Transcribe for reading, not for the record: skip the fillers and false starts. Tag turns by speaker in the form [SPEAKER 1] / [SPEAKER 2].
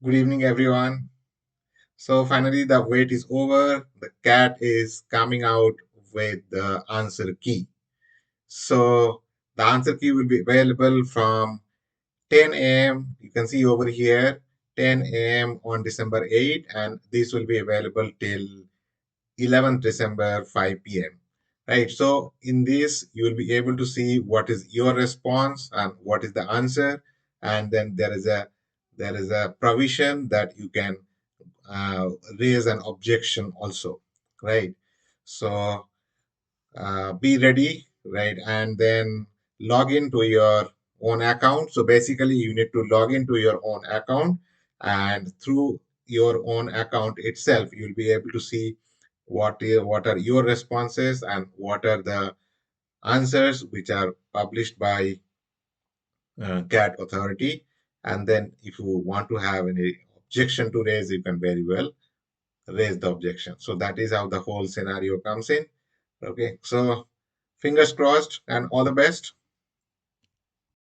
[SPEAKER 1] Good evening, everyone. So finally, the wait is over. The cat is coming out with the answer key. So the answer key will be available from 10 a.m. You can see over here, 10 a.m. on December 8, and this will be available till 11th December, 5 p.m. Right. So in this, you will be able to see what is your response and what is the answer, and then there is a provision that you can uh, raise an objection also, right? So be ready, right? And then log into your own account. So basically, you need to log into your own account, and through your own account itself, you'll be able to see what are your responses and what are the answers which are published by CAT authority. And then if you want to have any objection to raise, you can very well raise the objection. So that is how the whole scenario comes in. Okay, so fingers crossed and all the best.